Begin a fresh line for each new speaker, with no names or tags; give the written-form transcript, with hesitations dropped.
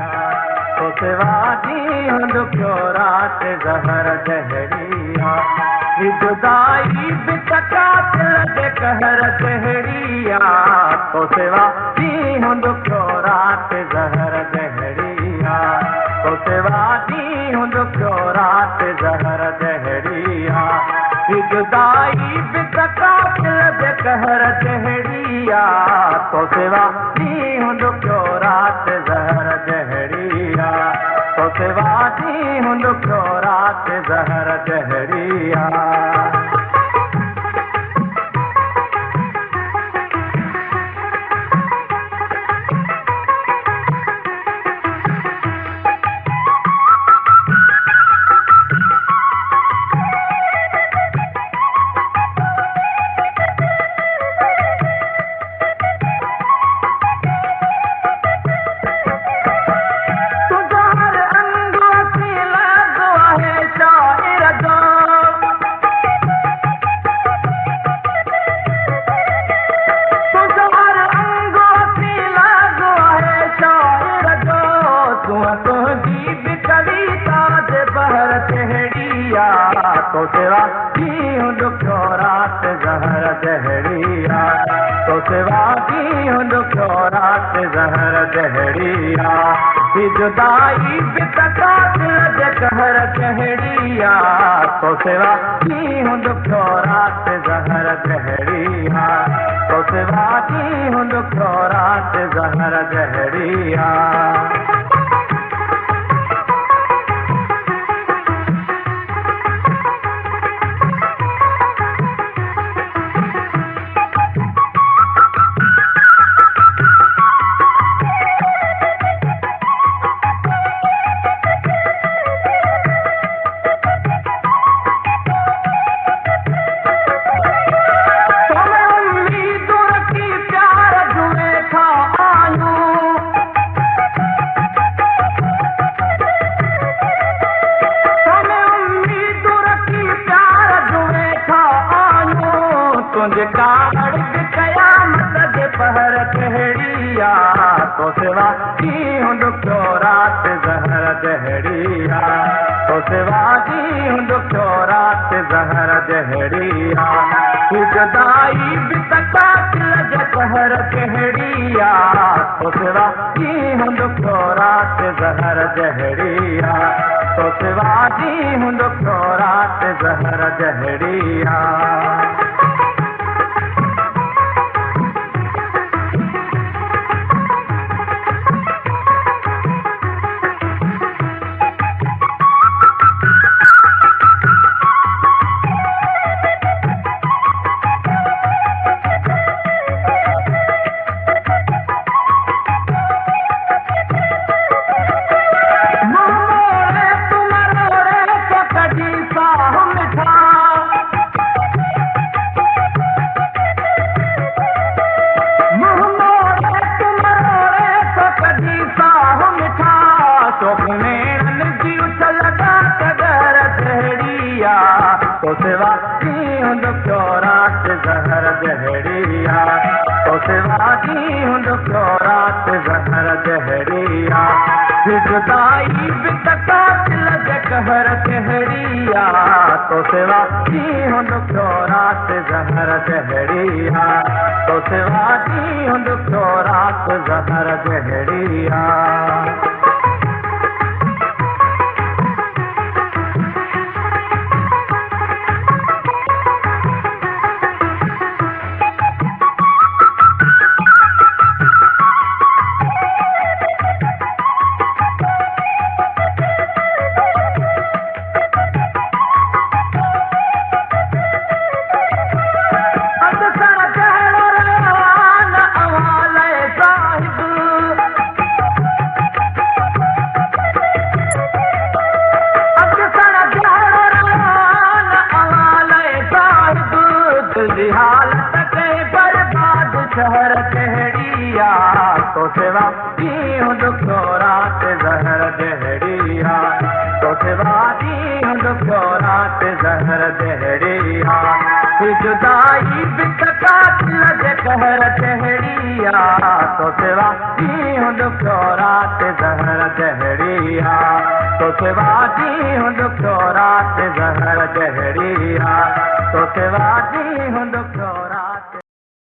तो सिवाजी हूँ दुखियो रात ज़हर जहरिया जुदाई बितका लगे कहर जहरिया तो सिवाजी हूँ दुखियो रात ज़हर जहरिया तो सिवाजी हूँ दुखियो रात ज़हर जहरिया जुदाई बितका लगे कहर जहरिया तो सिवाजी हूँ दुखियो रात ज़हर जहरिया तो सिवाजी हूँ दुखियो रात ज़हर जहरिया तो सिवाजी हूँ दुखियो रात ज़हर जहरिया तो सिवाजी हूँ दुखियो रात ज़हर जहरिया जुदाई बितका लगे कहर जहरिया तो सिवाजी हूँ दुखियो रात ज़हर जहरिया तो सिवाजी हूँ दुखियो रात ज़हर जहरिया तुझे काड़ कयामत जे पहर कहड़िया तो सिवाजी हूँ दुखियो रात ज़हर जहरिया तो सिवाजी हूँ दुखियो रात ज़हर जहरिया जुदाई बितका लगे कहर कहड़िया तो सिवाजी हूँ दुखियो रात ज़हर जहरिया तो सिवाजी हूँ दुखियो रात ज़हर जहरिया तो सिवाजी हूँ दुखियो रात ज़हर जहरिया तो सिवाजी हूँ दुखियो रात ज़हर जहरिया जुदाई बितका लगे कहर जहरिया तो सिवाजी हूँ दुखियो रात ज़हर जहरिया तो सिवाजी हूँ दुखियो रात ज़हर जहरिया हालत के बर्बाद शहर कहड़िया तो सिवाजी हूँ दुखियो रात ज़हर जहरिया तो सिवाजी हूँ दुखियो रात ज़हर जहरिया जुदाई बितका लगे कहर जहरिया जहड़िया तो सिवा जी हूं दुखो रात जहर जहड़िया तो सिवा जी हूं दुखो रात जहर जहड़िया तो सिवा जी हूं दुखो रात